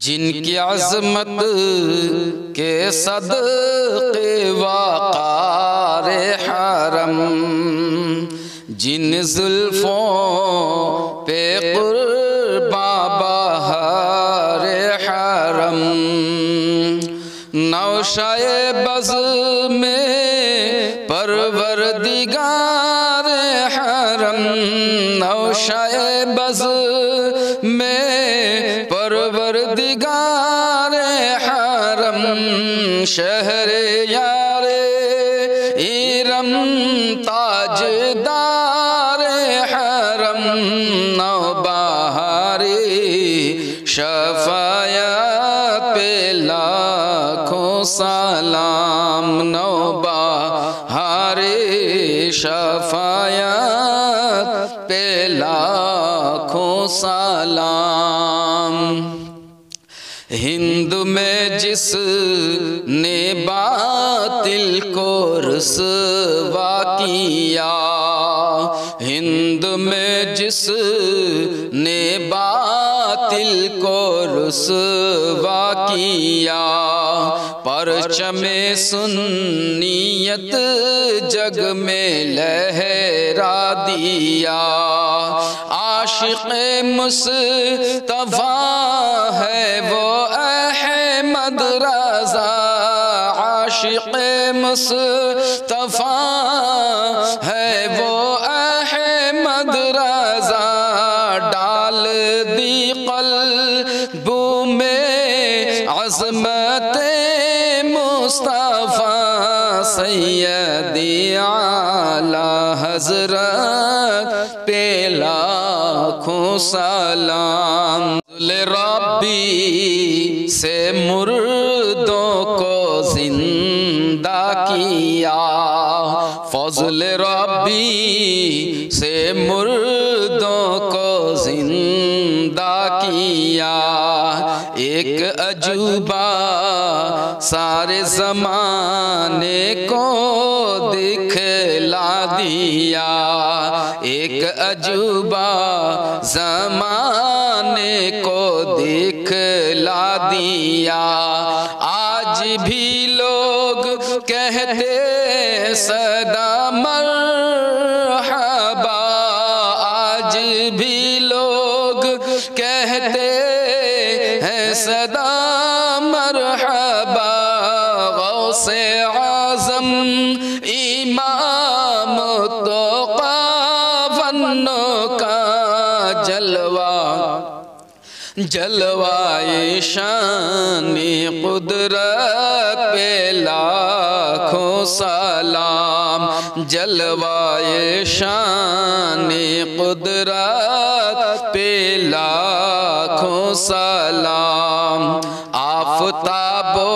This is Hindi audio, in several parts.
जिनकी अज़मत के सदक़े वक़ार हरम, जिन ज़ुल्फ़ों पे क़ुर्बा बहार हरम, नौशाए बज़ में परवरदिगार हरम, नौशाए बज़ में परवरदिगार हरम, शहरे यारे इरम ताजदार हरम, नौबहारी शफ़ाअत पे लाखों सलाम, नौबहारी शफ़ाअत पे लाखों सलाम। हिंद में जिसने बातिल को रुसवा किया, हिंद में जिसने बातिल को रुसवा किया, परचमे सुन्नियत जग में लहरा दिया, आशिक़े मुस्तफ़ा है वो अहमद रज़ा, आशिक़े मुस्तफ़ा है वो अहमद रज़ा, डाल दी क़ल्बों में अज़मते मुस्तफ़ा, सैयदी आला हज़रत पे लाखों सलाम। रब्बी से मुर्दों को जिंदा किया, फज़ल रब्बी से मुर्दों को जिंदा किया, एक अजूबा सारे ज़माने को दिखला दिया, एक अजूबा ज़माने को दिखला दिया। आज भी लोग कहते सदा मरहबा, आज भी लोग कहते हैं सदा मरहबा, गौसे आज़म इमाम तो क़ावन्नो का जलवा, जलवाए शानी कुदरत पे लाखों सलाम, जलवाए शानी कुदरत पे लाखों सलाम। आफ़ताबो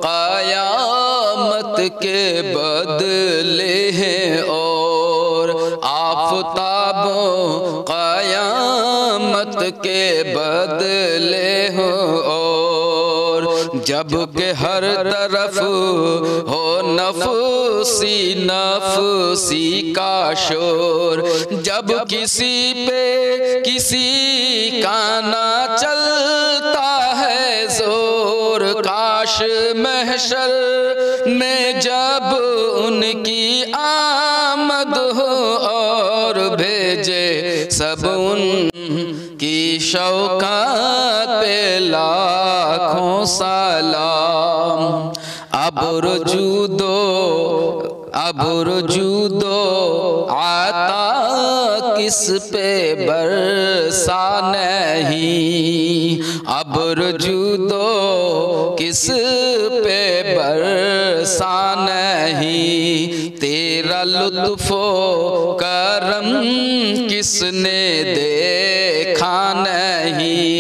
क़यामत के बदले हैं और आफ़ताबो क़यामत के बदले हो, और जब के हर तरफ हो नफ़सी नफ़सी का शोर, जब किसी पे किसी का ना चलता है जोर, काश महशर में जब उनकी आमद हो और भेजे सब उनकी शौक़त पे लाखों सलाम। अब रुजूदो आता किस पे बरसा नहीं, अब रुजूदो किस पे बरसा नहीं, तेरा लुत्फ़ो करम किसने देखा नहीं,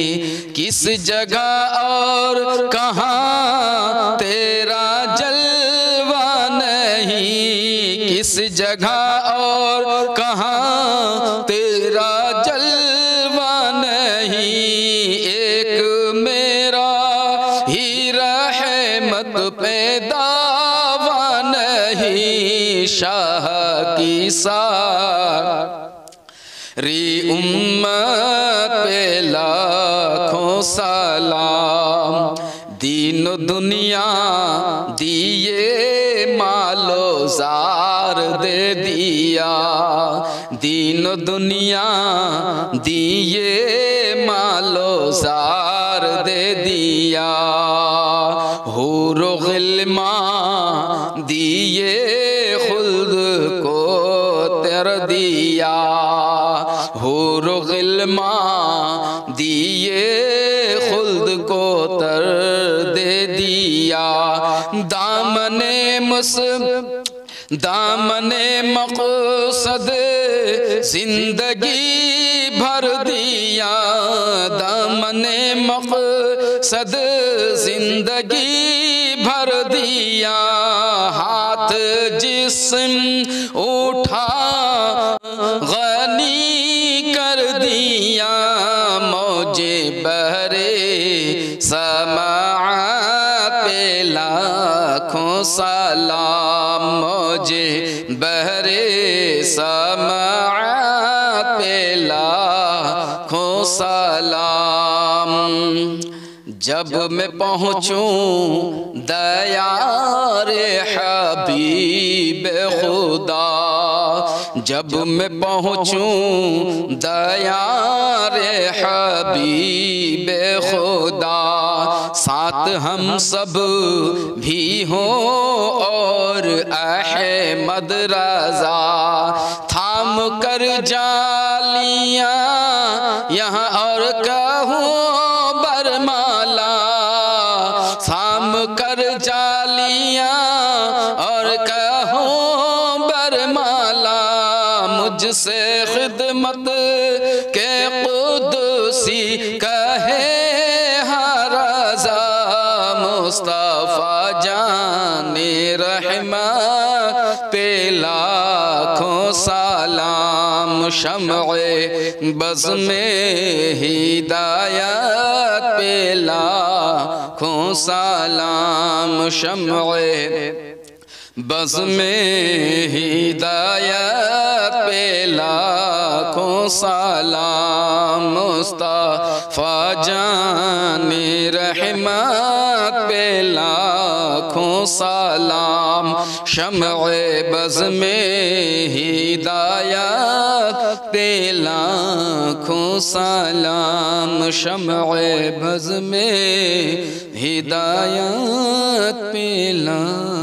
किस जगह और कहाँ तेरा जलवा नहीं, किस जगह और कहाँ तेरा जलवा नहीं, एक मेरा ही रहमत पे दावा नहीं, शाह की सारी उम्मत पे लाखों सलाम। दीन दुनिया दिए मालो जार दे दिया, दीन दुनिया दिए मालो जार दे दिया। हूर गिल्मा दिए खुल्द को तर दिया, हूर गिल्मा दिए खुल्द को तर दे दिया। दामने मक़सद जिंदगी भर दिया, दामने मक़सद जिंदगी भर दिया। हाथ जिस्म उठा गनी कर दिया, मौजे बहरे समाअत पे लाखों सलाम, मौजे बहरे समाअत पे लाखों सलाम। जब मैं पहुँचूं दयारे हबीब खुदा, जब मैं पहुँचूं दयारे हबीब खुदा। साथ हम सब भी हों और अहमद रज़ा, थाम कर जालियां यहाँ और कहूँ बरमाला, थाम कर जालियां और कहूँ बरमाला। मुझसे खिदमत के कुदसी कहे मुस्तफ़ा जाने रहमत पे लाखों सलाम। शम्अ बज़ में हिदायत पे लाखों सलाम, शम्अ बज़ में हिदायत पे लाखों सलाम। मुस्तफ़ा जाने रहमत पे लाखों सलाम। शम्अ बज़ में हिदायत पे लाखों सलाम, शम्अ बज़ में हिदायत पे लाखों